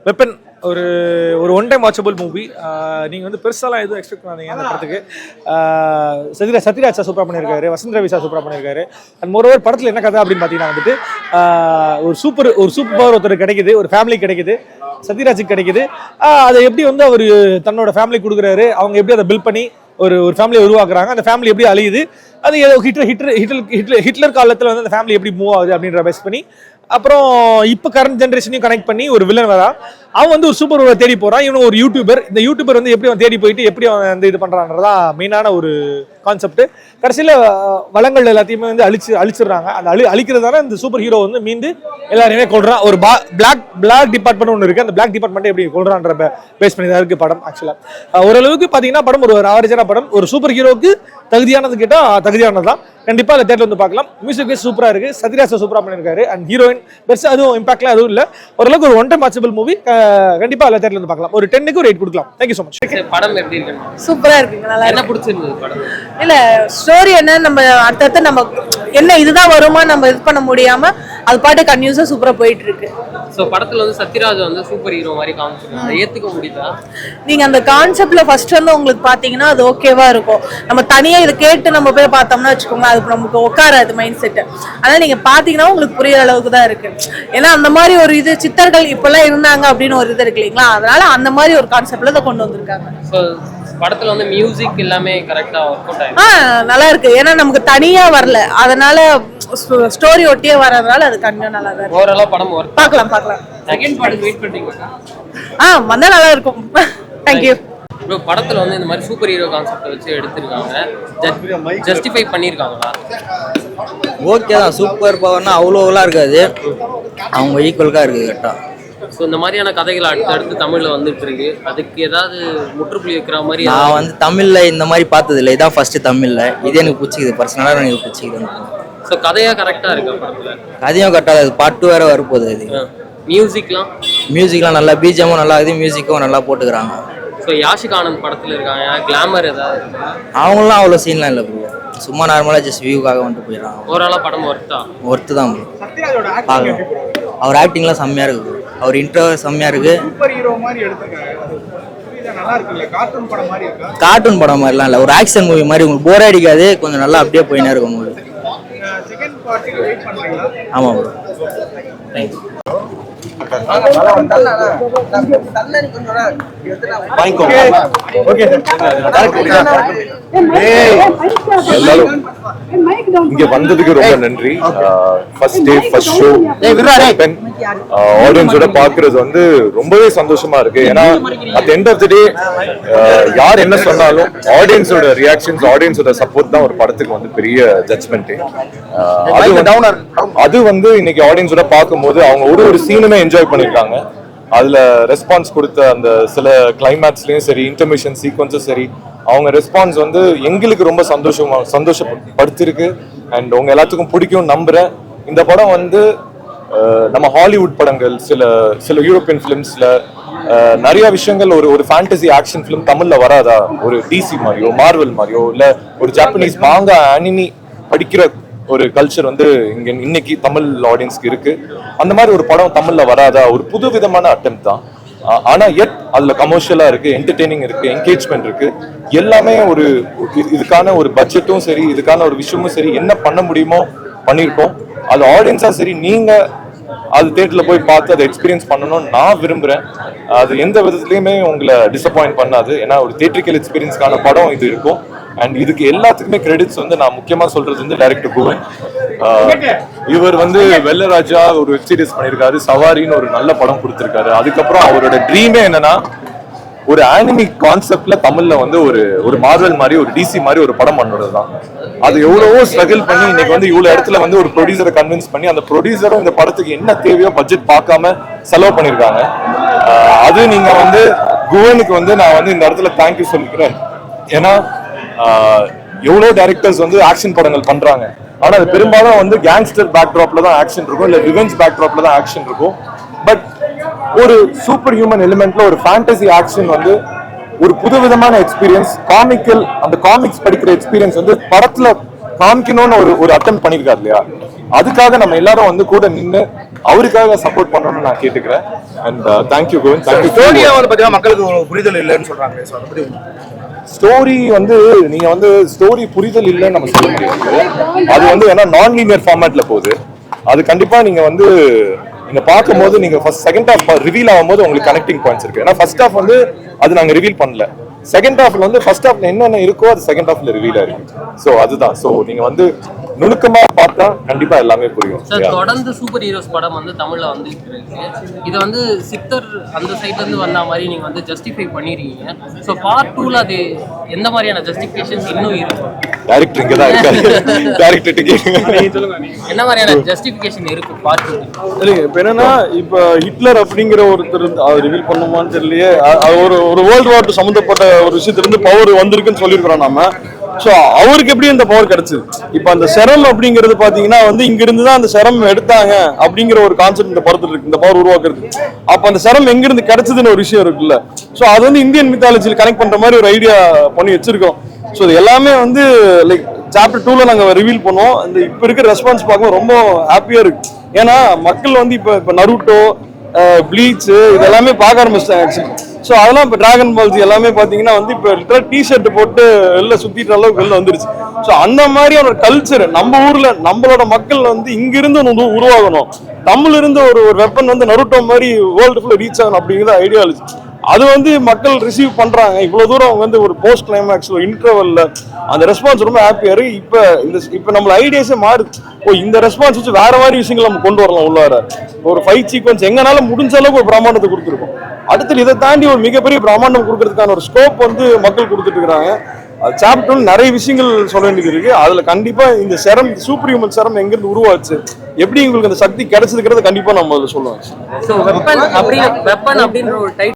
Weapon ஒரு ஒரு one time watchable movie. நீங்கள் வந்து பெருசாலாம் எதுவும் எக்ஸ்பெக்ட் பண்ணாதீங்க அந்த படத்துக்கு. சத்யராஜ் சார் சூப்பராக பண்ணியிருக்காரு, வசந்த் ரவி சார் சூப்பராக பண்ணியிருக்காரு. அண்ட் மோரோவர் படத்தில் என்ன கதை அப்படின்னு பார்த்தீங்கன்னா வந்துட்டு ஒரு சூப்பர் பவர் ஒருத்தருக்கு கிடைக்குது, ஒரு ஃபேமிலி கிடைக்குது, சத்யராஜுக்கு கிடைக்குது. அதை எப்படி வந்து அவர் தன்னோட ஃபேமிலி கொடுக்குறாரு, அவங்க எப்படி அதை பில்ட் பண்ணி ஒரு ஃபேமிலியை உருவாக்குறாங்க, அந்த ஃபேமிலி எப்படி அழியுது, அது ஹிட்லர் காலத்தில் வந்து அந்த ஃபேமிலி எப்படி மூவ் ஆகுது அப்படின்ற பேஸ் பண்ணி, அப்புறம் இப்போ கரண்ட் ஜென்ரேஷனையும் கனெக்ட் பண்ணி ஒரு வில்லன் வரா. அவன் வந்து ஒரு சூப்பர் ஹீரோ தேடி போறான். இவனும் ஒரு யூடியூபர். இந்த யூடியூபர் வந்து எப்படி அவன் தேடி போயிட்டு எப்படி அவன் வந்து இது பண்றான்றதான் மெயினான ஒரு கான்செப்ட். கடைசியில் வளங்கள் எல்லாத்தையுமே வந்து அழிச்சிடுறாங்க. அந்த அழிக்கிறதால இந்த சூப்பர் ஹீரோ வந்து மீண்டு எல்லாரையுமே கொள்றான். ஒரு பிளாக் டிபார்ட்மெண்ட் ஒன்று இருக்கு. அந்த பிளாக் டிபார்ட்மெண்ட் எப்படி கொள்றான்ற பேஸ் பண்ணி தான் இருக்கு படம். ஆக்சுவலா ஓரளவுக்கு பாத்தீங்கன்னா படம் ஒரு ஆவரேஜான படம். ஒரு சூப்பர் ஹீரோக்கு தகுதியானது கேட்டா தகுதியானதான். கண்டிப்பா அந்த தேட்டர் வந்து பார்க்கலாம். மியூசிக் வைஸ் சூப்பரா இருக்கு. சத்யராஜ் சூப்பரா பண்ணிருக்காரு. அண்ட் ஹீரோயின் பெருசா அதுவும் இம்பாக்ட்லாம் எதுவும் இல்ல. ஓரளவுக்கு ஒரு ஒன் டைம் வாட்சபிள் மூவி. கண்டிப்பா அந்த தேட்டர்ல வந்து பார்க்கலாம். ஒரு 10க்கு ஒரு 8 கொடுக்கலாம். Thank you so much. படம் எப்படி இருக்கு? சூப்பரா இருக்குங்க. நல்லா என்ன பிடிச்சிருந்தது படம்? இல்ல ஸ்டோரி என்ன, நம்ம அடுத்தடுத்து நம்ம என்ன இதுதான் வருமா நம்ம இது பண்ண முடியாம அது பாட்டு கன்யூஸா சூப்பரா போயிட்டு இருக்கு. சோ படத்துல வந்து சத்யராஜ் வந்து சூப்பர் ஹீரோ மாதிரி காமிச்சிருக்காங்க. ஏத்துக்க முடியுதா? நீங்க அந்த கான்செப்ட்ல ஃபர்ஸ்ட் வந்து உங்களுக்கு பாத்தீங்கன்னா அது ஓகேவா இருக்கும். நம்ம தனியா இதை கேட்டு நம்ம போய் பார்த்தோம்னா வச்சுக்கோங்க, அது நமக்கு உட்காராது மைண்ட் செட். அதனால நீங்க பாத்தீங்கன்னா உங்களுக்கு புரியுற அளவுக்கு தான் இருக்கு. ஏன்னா அந்த மாதிரி ஒரு இது சித்தர்கள் இப்பெல்லாம் இருந்தாங்க அப்படின்னு ஒரு இது இருக்கு இல்லைங்களா, அதனால அந்த மாதிரி ஒரு கான்செப்ட்ல இதை கொண்டு வந்திருக்காங்க. படத்துல வந்து மியூசிக் எல்லாமே கரெக்டா ஒர்க் அவுட் ஆயிருக்கு. நல்லா இருக்கு. ஏன்னா நமக்கு தனியா வரல, அதனால ஸ்டோரி ஒட்டியே வரதுனால அது கண்டிப்பா நல்லா தான் இருக்கு. ஓவராலா படம் ஒர்க் பார்க்கலாம். செகண்ட் பார்ட் வெயிட் பண்றீங்களா? வந்தா நல்லா இருக்கும். Thank you bro. படத்துல வந்து இந்த மாதிரி சூப்பர் ஹீரோ கான்செப்ட் வச்சு எடுத்திருக்காங்க. ஜஸ்டிஃபை பண்ணிருக்காங்களா? ஓகே தான். சூப்பர் பவர்னா அவ்வளோலாம் இருக்காது, அவங்க ஈக்குவலுக்காக இருக்குது கரெக்டாக. ஸோ இந்த மாதிரியான கதைகள் அடுத்தடுத்து தமிழில் வந்துட்டு இருக்கு. அதுக்கு ஏதாவது முற்றுப்புள்ளி வைக்கிற மாதிரி? நான் வந்து தமிழில் இந்த மாதிரி பார்த்ததில்லை, இதான் ஃபர்ஸ்ட் தமிழில். இது எனக்கு பிடிச்சிக்குது, பர்சனலாக எனக்கு பிடிச்சிக்குது. ஸோ கதையாக கரெக்டாக இருக்கா படத்தில்? கதையும் கரெக்டாக இருக்குது. பாட்டு வேறு வரப்போகுது. இது மியூசிக்லாம் நல்லா, பிஜிஎம்மும் நல்லா இருக்குது, மியூசிக்கும் நல்லா போட்டுக்கிறாங்க. ஸோ யாஷிக் ஆனந்த் படத்தில் இருக்காங்க. கிளாமர் ஏதாவது? அவங்களாம் அவ்வளோ சீன்லாம் இல்லை ப்ரோ, சும்மா நார்மலாக ஜஸ்ட் வியூக்காக வந்துட்டு போயிடறாங்க. ஓவராலாக படம் ஒர்த்து தான் ப்ரோ. அவர் ஆக்டிங்லாம் செம்மையாக இருக்குது. அவர் இன்ட்ரோ செம்மையாக இருக்குது. கார்ட்டூன் படம் மாதிரிலாம் இல்லை, ஒரு ஆக்ஷன் மூவி மாதிரி. உங்களுக்கு போர் அடிக்காது, கொஞ்சம் நல்லா அப்படியே போயினே இருக்கும் மூவி. ஆமாம் ப்ரோ. தேங்க்யூ. இங்க வந்ததுக்கு ரொம்ப நன்றி. ஃபர்ஸ்ட் டே ஃபர்ஸ்ட் ஷோ ஆடியன்ஸோட பாக்குறது வந்து ரொம்பவே சந்தோஷமா இருக்கு. ஏன்னா அட் எண்ட் ஆஃப் தி டே யார் என்ன சொன்னாலும் ஆடியன்ஸோட ரியாக்ஷன்ஸ், ஆடியன்ஸோட சப்போர்ட் தான் ஒரு படத்துக்கு வந்து பெரிய ஜட்ஜ்மெண்ட். அது வந்து இன்னைக்கு ஆடியன்ஸோட பார்க்கும்போது அவங்க ஒரு சீனுமே என்ஜாய் பண்ணிருக்காங்க. அதுல ரெஸ்பான்ஸ் கொடுத்த அந்த சில கிளைமேக்ஸ்லயும் சரி, இன்டர்மிஷன் சீக்வன்ஸும் சரி, அவங்க ரெஸ்பான்ஸ் வந்து எங்களுக்கு ரொம்ப சந்தோஷப்படுத்திருக்கு. அண்ட் உங்க எல்லாத்துக்கும் பிடிக்கும் நம்புறேன். இந்த படம் வந்து நம்ம ஹாலிவுட் படங்கள், சில யூரோப்பியன் பிலிம்ஸ்ல நிறைய விஷயங்கள் ஒரு ஃபேண்டசி ஆக்ஷன் பிலிம் தமிழ்ல வராதா? ஒரு டிசி மாதிரியோ, மார்வல் மாதிரியோ, இல்ல ஒரு ஜாப்பனீஸ் மாங்கா அனிமி படிக்கிற ஒரு கல்ச்சர் வந்து இன்னைக்கு தமிழ் ஆடியன்ஸ்க்கு இருக்கு. அந்த மாதிரி ஒரு படம் தமிழ்ல வராதா? ஒரு புது விதமான அட்டெம்ப்ட் தான். ஆனா அதுல கமர்ஷியலா இருக்கு, என்டர்டெய்னிங் இருக்கு, என்கேஜ்மெண்ட் இருக்கு. எல்லாமே இதுக்கான ஒரு பட்ஜெட்டும் சரி, இதுக்கான ஒரு விஷயமும் சரி, என்ன பண்ண முடியுமோ பண்ணிருக்கோம். அது ஆடியன்ஸா சரி, நீங்க அது தியேட்டர்ல போய் பார்த்து அதை எக்ஸ்பீரியன்ஸ் பண்ணணும்னு நான் விரும்புறேன். அது எந்த விதத்துலயுமே உங்களை டிசப்பாயிண்ட் பண்ணாது. ஏன்னா ஒரு தியேட்ரிக்கல் எக்ஸ்பீரியன்ஸ்க்கான படம் இது இருக்கும். அண்ட் இதுக்கு எல்லாத்துக்குமே கிரெடிட்ஸ் வந்து நான் முக்கியமா சொல்றது வந்து டைரக்டர் குவன். இவர் வந்து வெள்ளராஜா ஒரு வெப் சீரிஸ் பண்ணியிருக்காரு, சவாரின்னு ஒரு நல்ல படம் கொடுத்திருக்காரு. அதுக்கப்புறம் அவரோட ட்ரீமே என்னன்னா ஒரு ஆனிமி கான்செப்ட்ல தமிழ்ல வந்து ஒரு மார்வல் மாதிரி, ஒரு டிசி மாதிரி ஒரு படம் பண்ணுறதுதான். அது எவ்வளவோ ஸ்ட்ரகிள் பண்ணி இன்னைக்கு வந்து இவ்வளவு இடத்துல வந்து ஒரு ப்ரொடியூசரை கன்வின்ஸ் பண்ணி, அந்த ப்ரொடியூசரும் இந்த படத்துக்கு என்ன தேவையோ பட்ஜெட் பார்க்காம செலவு பண்ணிருக்காங்க. அது நீங்க வந்து குவனுக்கு வந்து நான் வந்து இந்த இடத்துல தேங்க்யூ சொல்லிக்கிறேன். ஏன்னா எவ்வளோ டைரக்டர்ஸ் வந்து ஆக்ஷன் படங்கள் பண்றாங்க, ஆனா அது பெரும்பாலும் வந்து கேங்ஸ்டர் பேக்ட்ராப்ல தான் ஆக்ஷன் இருக்கும், இல்ல ரிவெஞ்ச் பேக்ட்ராப்ல தான் ஆக்ஷன் இருக்கும். பட் ஒரு சூப்பர் ஹியூமன் எலிமெண்ட்ல ஒரு ஃபேண்டசி ஆக்ஷன் வந்து ஒரு புதுவிதமான எக்ஸ்பீரியன்ஸ், அந்த காமிக்ஸ் படிக்கிற எக்ஸ்பீரியன்ஸ் வந்து படத்துல காமிக்கணும்னு ஒரு அட்டெம்ப்ட் பண்ணிருக்காரு இல்லையா? அதுக்காக நம்ம எல்லாரும் வந்து கூட நின்று அவருக்காக சப்போர்ட் பண்ணணும்னு நான் கேட்டுக்கிறேன். And thank you Govind, thank you. ஸ்டோரியா வந்து பாத்தீங்கன்னா மக்களுக்கு ஒரு புரிதல் இல்லைன்னு சொல்றாங்க. So, அதை பத்தி ஸ்டோரி வந்து நீங்க வந்து ஸ்டோரி புரிதல் இல்லைன்னு நம்ம சொல்ல முடியாது. அது வந்து ஏன்னா நான் லீனியர் ஃபார்மேட்ல போகுது. அது கண்டிப்பா நீங்க வந்து நீங்க பார்க்கும்போது நீங்க ஃபர்ஸ்ட் செகண்ட் ஹாஃப் ரிவீல் ஆகும்போது உங்களுக்கு கனெக்டிங் பாயிண்ட்ஸ் இருக்கு. ஏன்னா ஃபர்ஸ்ட் ஹாஃப் வந்து அது நாங்க ரிவீல் பண்ணல. செகண்ட் ஹாஃப்ல வந்து ஃபர்ஸ்ட் ஹாஃப்ல என்னென்ன இருக்கோ அது செகண்ட் ஹாஃப்ல ரிவீல் ஆயிருக்கு. ஸோ அதுதான். ஸோ நீங்க வந்து நுணுக்கமா பார்த்தா கண்டிப்பா எல்லாமே புரியும். சார், தொடர்ந்து சூப்பர் ஹீரோஸ் படம் வந்து தமிழ்ல வந்து இருக்கு. இதை வந்து சித்தர் அந்த சைட்ல இருந்து வந்த மாதிரி நீங்க வந்து ஜஸ்டிஃபை பண்ணிருக்கீங்க. ஸோ பார்ட் 2ல அது எந்த மாதிரியான ஜஸ்டிஃபிகேஷன்ஸ் இன்னும் இருக்கும்? டைரக்டர் இங்க தான் இருக்காரு. டைரக்டர் கேளுங்க. என்ன மாதிரியான ஜஸ்டிஃபிகேஷன் இருக்கும் பார்ட் 2? இல்லைங்க, இப்போ என்னன்னா இப்போ ஹிட்லர் அப்படிங்கிற ஒருத்தர் ரிவீல் பண்ணுமான்னு தெரியலையே. ஒரு வேர்ல்டு வார் சம்மந்தப்பட்ட ஒரு விஷயத்திலிருந்து பவர் வந்திருக்குன்னு சொல்லியிருக்கிறோம் நம்ம. ஸோ அவருக்கு எப்படி இந்த பவர் கிடைச்சது? இப்போ அந்த செரம் அப்படிங்கிறது பார்த்தீங்கன்னா வந்து இங்கிருந்து தான் அந்த செரம் எடுத்தாங்க அப்படிங்கிற ஒரு கான்செப்ட் இந்த படத்தில் இருக்கு, இந்த பவர் உருவாக்குறது. அப்போ அந்த செரம் எங்கிருந்து கிடைச்சதுன்னு ஒரு விஷயம் இருக்குல்ல. ஸோ அது வந்து இந்தியன் மித்தாலஜியில் கனெக்ட் பண்ற மாதிரி ஒரு ஐடியா பண்ணி வச்சிருக்கோம். ஸோ இது எல்லாமே வந்து லைக் சாப்டர் 2ல நாங்கள் ரிவீல் பண்ணுவோம். இந்த இப்போ இருக்கிற ரெஸ்பான்ஸ் பார்க்கும்போது ரொம்ப ஹாப்பியா இருக்கு. ஏன்னா மக்கள் வந்து இப்போ நருட்டோ, ப்ளீச் இதெல்லாமே பார்க்க ஆரம்பிச்சிட்டாங்க ஆக்சுவலி. ஸோ அதெல்லாம் இப்போ டிராகன் பால்ஸ் எல்லாமே பார்த்தீங்கன்னா வந்து இப்போ லிட்டரல் டிஷர்ட் போட்டு வெளில சுற்றிட்டு அளவுக்கு வெளில வந்துருச்சு. ஸோ அந்த மாதிரியான ஒரு கல்ச்சர் நம்ம ஊர்ல நம்மளோட மக்கள் வந்து இங்கிருந்து ஒன்று உருவாகணும். தமிழ்ல இருந்து ஒரு வெப்பன் வந்து நருட்டோ மாதிரி வேர்ல்டு ஃபுல்லாக ரீச் ஆகணும் அப்படிங்கிற ஐடியாலஜி. அது வந்து மக்கள் ரிசீவ் பண்றாங்க. இவ்வளவு தூரம் அவங்க வந்து ஒரு போஸ்ட் கிளைமேக்ஸ் ஒரு இன்டர்வல்ல அந்த ரெஸ்பான்ஸ் ரொம்ப ஹாப்பியா இருக்கு. இப்ப நம்ம ஐடியாஸே மாறுது. இந்த ரெஸ்பான்ஸ் வச்சு வேற மாதிரி விஷயங்கள் நம்ம கொண்டு வரலாம். உள்ளார ஒரு ஃபைட் சீக்வன்ஸ் எங்கனால முடிஞ்ச அளவுக்கு ஒரு பிரம்மாண்டத்தை கொடுத்துருக்கோம். அடுத்து இதை தாண்டி ஒரு மிகப்பெரிய பிரம்மாண்டம் கொடுக்கறதுக்கான ஒரு ஸ்கோப் வந்து மக்கள் கொடுத்துட்டு இருக்காங்க. அது சாப்டர் நிறைய விஷயங்கள் சொல்ல வேண்டியது இருக்கு. அதுல கண்டிப்பா இந்த செரம் சூப்பர் ஹியூமன் செரம் எங்கிருந்து உருவாச்சு, எப்படி உங்களுக்கு அந்த சக்தி கிடைச்சதுங்கிறத கண்டிப்பா நம்ம அதில் சொல்லுவோம். வெப்பன் அப்படின்ற ஒரு டைட்டில்